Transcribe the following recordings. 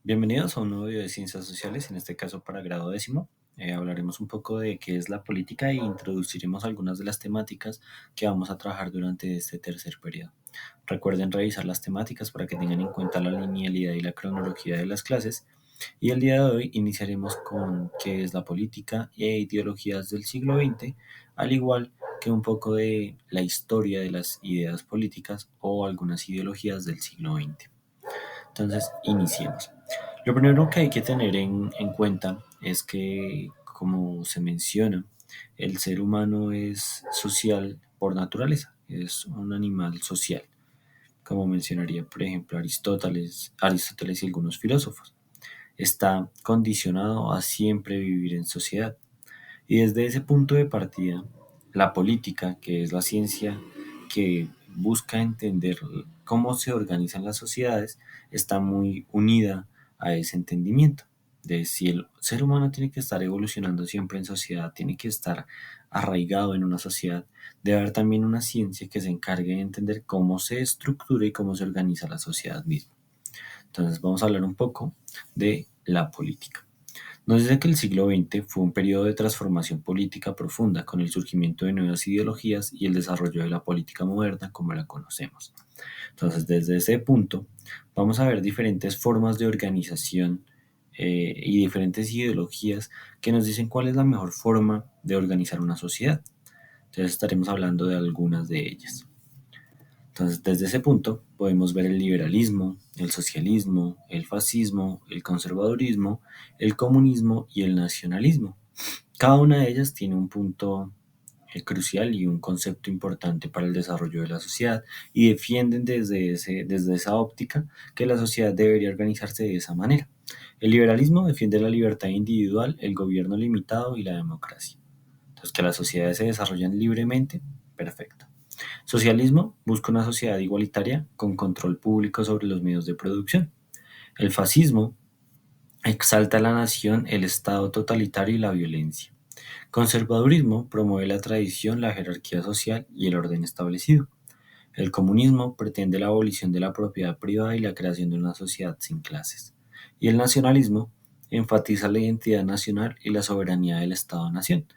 Bienvenidos a un nuevo video de Ciencias Sociales, en este caso para grado décimo. Hablaremos un poco de qué es la política e introduciremos algunas de las temáticas que vamos a trabajar durante este tercer periodo. Recuerden revisar las temáticas para que tengan en cuenta la linealidad y la cronología de las clases. Y el día de hoy iniciaremos con qué es la política e ideologías del siglo XX, al igual que un poco de la historia de las ideas políticas o algunas ideologías del siglo XX. Entonces, iniciemos. Lo primero que hay que tener en cuenta es que, como se menciona, el ser humano es social por naturaleza, es un animal social, como mencionaría, por ejemplo, Aristóteles y algunos filósofos. Está condicionado a siempre vivir en sociedad. Y desde ese punto de partida, la política, que es la ciencia que busca entender cómo se organizan las sociedades, está muy unida a ese entendimiento de si el ser humano tiene que estar evolucionando siempre en sociedad, tiene que estar arraigado en una sociedad, debe haber también una ciencia que se encargue de entender cómo se estructura y cómo se organiza la sociedad misma. Entonces vamos a hablar un poco de la política. Nos dice que el siglo XX fue un periodo de transformación política profunda con el surgimiento de nuevas ideologías y el desarrollo de la política moderna como la conocemos. Entonces, desde ese punto, vamos a ver diferentes formas de organización y diferentes ideologías que nos dicen cuál es la mejor forma de organizar una sociedad. Entonces, estaremos hablando de algunas de ellas. Entonces, desde ese punto podemos ver el liberalismo, el socialismo, el fascismo, el conservadurismo, el comunismo y el nacionalismo. Cada una de ellas tiene un punto crucial y un concepto importante para el desarrollo de la sociedad y defienden desde esa óptica que la sociedad debería organizarse de esa manera. El liberalismo defiende la libertad individual, el gobierno limitado y la democracia. Entonces, que las sociedades se desarrollen libremente, perfecto. Socialismo busca una sociedad igualitaria con control público sobre los medios de producción. El fascismo exalta la nación, el Estado totalitario y la violencia. Conservadurismo promueve la tradición, la jerarquía social y el orden establecido. El comunismo pretende la abolición de la propiedad privada y la creación de una sociedad sin clases. Y el nacionalismo enfatiza la identidad nacional y la soberanía del Estado-nación.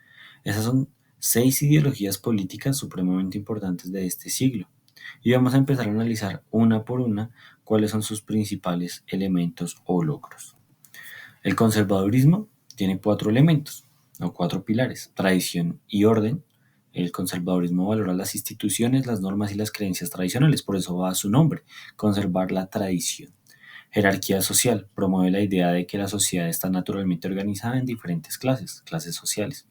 Esas son 6 ideologías políticas supremamente importantes de este siglo. Y vamos a empezar a analizar una por una cuáles son sus principales elementos o logros. El conservadurismo tiene 4 elementos o 4 pilares: tradición y orden. El conservadurismo valora las instituciones, las normas y las creencias tradicionales, por eso va a su nombre, conservar la tradición. Jerarquía social promueve la idea de que la sociedad está naturalmente organizada en diferentes clases sociales.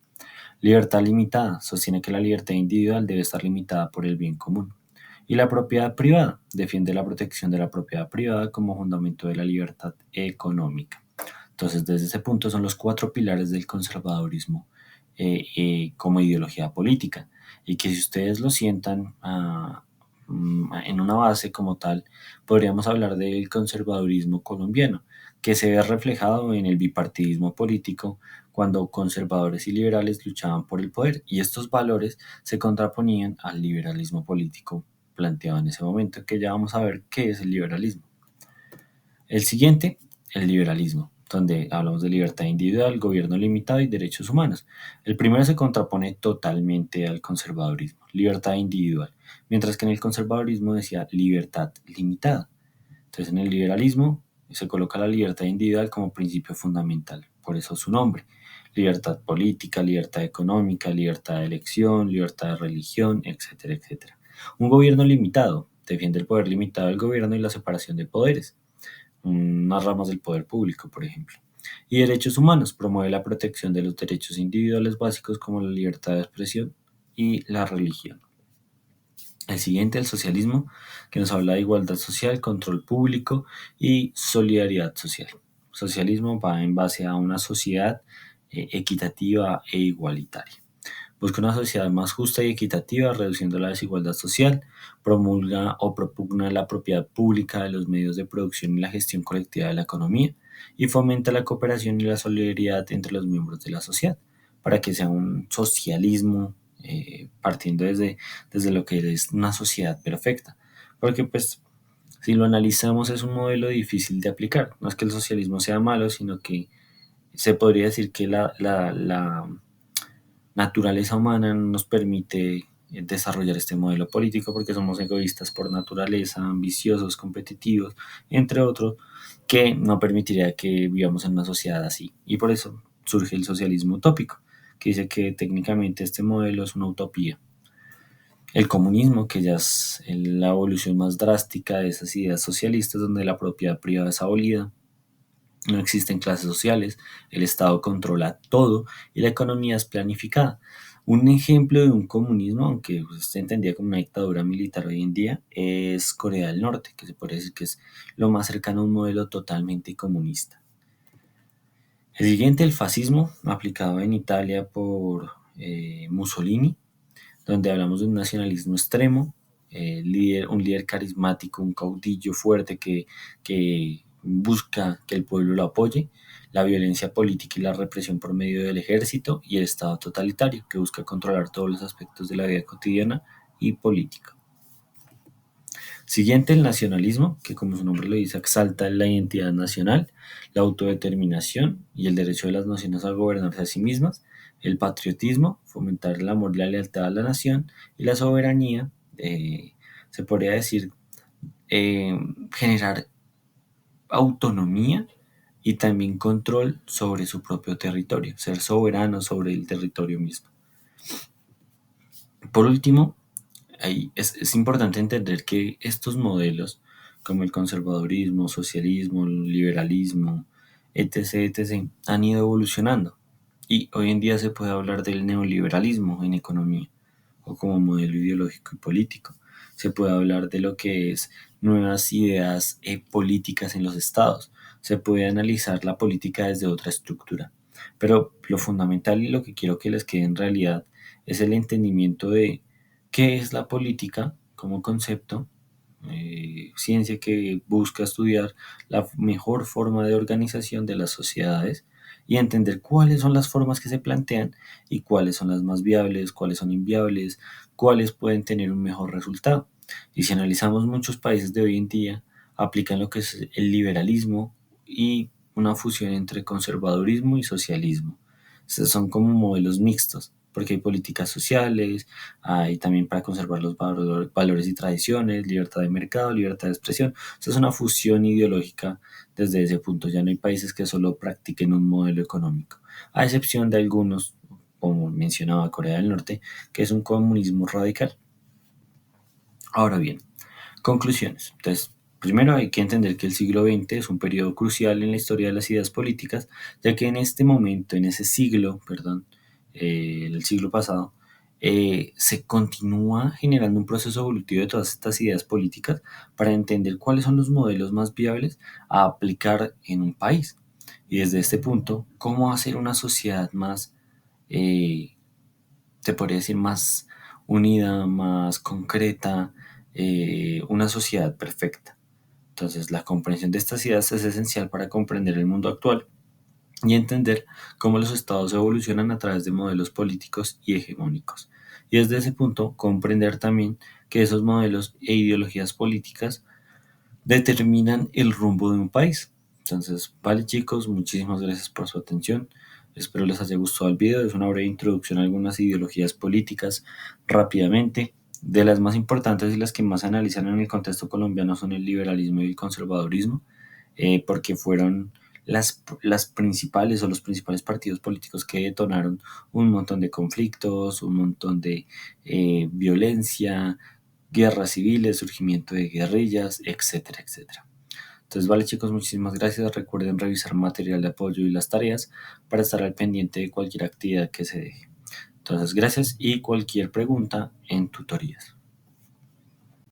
Libertad limitada sostiene que la libertad individual debe estar limitada por el bien común. Y la propiedad privada defiende la protección de la propiedad privada como fundamento de la libertad económica. Entonces, desde ese punto son los 4 pilares del conservadurismo como ideología política. Y que si ustedes lo sientan en una base como tal, podríamos hablar del conservadurismo colombiano, que se ve reflejado en el bipartidismo político cuando conservadores y liberales luchaban por el poder. Y estos valores se contraponían al liberalismo político planteado en ese momento, que ya vamos a ver qué es el liberalismo. El siguiente, el liberalismo, donde hablamos de libertad individual, gobierno limitado y derechos humanos. El primero se contrapone totalmente al conservadurismo, libertad individual, mientras que en el conservadurismo decía libertad limitada. Entonces, en el liberalismo se coloca la libertad individual como principio fundamental, por eso su nombre: libertad política, libertad económica, libertad de elección, libertad de religión, etcétera, etcétera. Un gobierno limitado defiende el poder limitado del gobierno y la separación de poderes, unas ramas del poder público, por ejemplo. Y derechos humanos promueve la protección de los derechos individuales básicos como la libertad de expresión y la religión. El siguiente, el socialismo, que nos habla de igualdad social, control público y solidaridad social. Socialismo va en base a una sociedad equitativa e igualitaria. Busca una sociedad más justa y equitativa, reduciendo la desigualdad social, promulga o propugna la propiedad pública de los medios de producción y la gestión colectiva de la economía, y fomenta la cooperación y la solidaridad entre los miembros de la sociedad, para que sea un socialismo partiendo desde lo que es una sociedad perfecta. Porque pues Si lo analizamos es un modelo difícil de aplicar. No es que el socialismo sea malo, sino que se podría decir que la naturaleza humana no nos permite desarrollar este modelo político porque somos egoístas por naturaleza, ambiciosos, competitivos, entre otros, que no permitiría que vivamos en una sociedad así. Y por eso surge el socialismo utópico, que dice que técnicamente este modelo es una utopía. El comunismo, que ya es la evolución más drástica de esas ideas socialistas, donde la propiedad privada es abolida, no existen clases sociales, el Estado controla todo y la economía es planificada. Un ejemplo de un comunismo, aunque pues, se entendía como una dictadura militar hoy en día, es Corea del Norte, que se puede decir que es lo más cercano a un modelo totalmente comunista. El siguiente, el fascismo, aplicado en Italia por Mussolini, donde hablamos de un nacionalismo extremo, un líder carismático, un caudillo fuerte que busca que el pueblo lo apoye, la violencia política y la represión por medio del ejército y el Estado totalitario, que busca controlar todos los aspectos de la vida cotidiana y política. Siguiente, el nacionalismo, que como su nombre lo dice, exalta la identidad nacional, la autodeterminación y el derecho de las naciones a gobernarse a sí mismas, el patriotismo, fomentar el amor y la lealtad a la nación, y la soberanía, se podría decir, eh, generar autonomía y también control sobre su propio territorio, ser soberano sobre el territorio mismo. Por último, es importante entender que estos modelos, como el conservadurismo, socialismo, el liberalismo, etc., han ido evolucionando. Y hoy en día se puede hablar del neoliberalismo en economía o como modelo ideológico y político. Se puede hablar de lo que es nuevas ideas políticas en los estados. Se puede analizar la política desde otra estructura. Pero lo fundamental y lo que quiero que les quede en realidad es el entendimiento de qué es la política como concepto, ciencia que busca estudiar la mejor forma de organización de las sociedades y entender cuáles son las formas que se plantean y cuáles son las más viables, cuáles son inviables, cuáles pueden tener un mejor resultado. Y si analizamos muchos países de hoy en día, aplican lo que es el liberalismo y una fusión entre conservadurismo y socialismo. Estos son como modelos mixtos, porque hay políticas sociales, hay también para conservar los valores y tradiciones, libertad de mercado, libertad de expresión. Esto es una fusión ideológica desde ese punto. Ya no hay países que solo practiquen un modelo económico, a excepción de algunos, como mencionaba Corea del Norte, que es un comunismo radical. Ahora bien, conclusiones. Entonces, primero hay que entender que el siglo XX es un periodo crucial en la historia de las ideas políticas, ya que en este momento, en ese siglo, perdón, el siglo pasado, se continúa generando un proceso evolutivo de todas estas ideas políticas para entender cuáles son los modelos más viables a aplicar en un país. Y desde este punto, cómo hacer una sociedad más, eh, se podría decir, más unida, más concreta, una sociedad perfecta. Entonces, la comprensión de estas ideas es esencial para comprender el mundo actual y entender cómo los estados evolucionan a través de modelos políticos y hegemónicos. Y desde ese punto, comprender también que esos modelos e ideologías políticas determinan el rumbo de un país. Entonces, vale chicos, muchísimas gracias por su atención. Espero les haya gustado el video. Es una breve introducción a algunas ideologías políticas rápidamente. De las más importantes y las que más se analizan en el contexto colombiano son el liberalismo y el conservadurismo, porque fueron las principales o los principales partidos políticos que detonaron un montón de conflictos, un montón de violencia, guerras civiles, surgimiento de guerrillas, etcétera, etcétera. Entonces, vale chicos, muchísimas gracias. Recuerden revisar material de apoyo y las tareas para estar al pendiente de cualquier actividad que se deje. Entonces, gracias y cualquier pregunta en tutorías.